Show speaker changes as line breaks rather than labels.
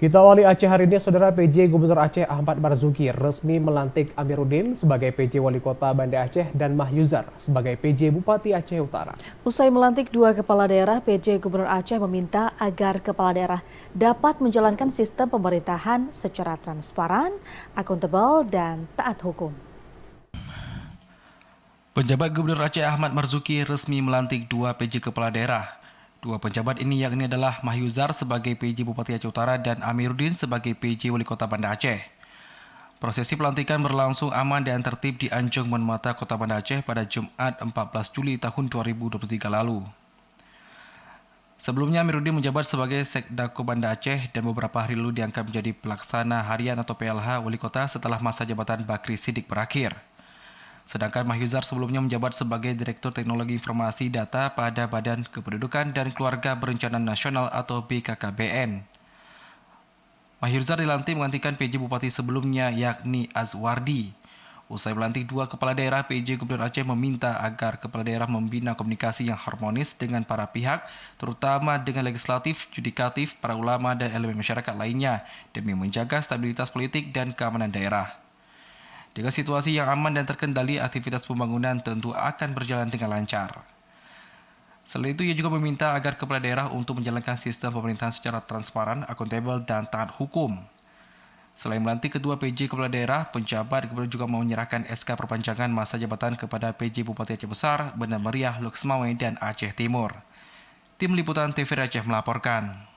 Kita awali Aceh hari ini, Saudara. PJ Gubernur Aceh Ahmad Marzuki resmi melantik Amiruddin sebagai PJ Wali Kota Banda Aceh dan Mahyuzar sebagai PJ Bupati Aceh Utara.
Usai melantik dua kepala daerah, PJ Gubernur Aceh meminta agar kepala daerah dapat menjalankan sistem pemerintahan secara transparan, akuntabel, dan taat hukum.
Penjabat Gubernur Aceh Ahmad Marzuki resmi melantik dua PJ kepala daerah. Dua penjabat ini yakni adalah Mahyuzar sebagai PJ Bupati Aceh Utara dan Amiruddin sebagai PJ Wali Kota Banda Aceh. Prosesi pelantikan berlangsung aman dan tertib di Anjung Monmata, Kota Banda Aceh pada Jumat 14 Juli tahun 2023 lalu. Sebelumnya Amiruddin menjabat sebagai Sekdako Banda Aceh dan beberapa hari lalu diangkat menjadi pelaksana harian atau PLH Wali Kota setelah masa jabatan Bakri Siddiq berakhir. Sedangkan Mahyuzar sebelumnya menjabat sebagai Direktur Teknologi Informasi Data pada Badan Kependudukan dan Keluarga Berencana Nasional atau BKKBN. Mahyuzar dilantik menggantikan PJ Bupati sebelumnya yakni Azwardi. Usai melantik dua kepala daerah, PJ Gubernur Aceh meminta agar kepala daerah membina komunikasi yang harmonis dengan para pihak, terutama dengan legislatif, yudikatif, para ulama dan elemen masyarakat lainnya demi menjaga stabilitas politik dan keamanan daerah. Dengan situasi yang aman dan terkendali, aktivitas pembangunan tentu akan berjalan dengan lancar. Selain itu, ia juga meminta agar kepala daerah untuk menjalankan sistem pemerintahan secara transparan, akuntabel, dan taat hukum. Selain melantik kedua PJ kepala daerah, penjabat gubernur juga menyerahkan SK perpanjangan masa jabatan kepada PJ Bupati Aceh Besar, Banda Meriah, Luxmawe, dan Aceh Timur. Tim Liputan TV Aceh melaporkan.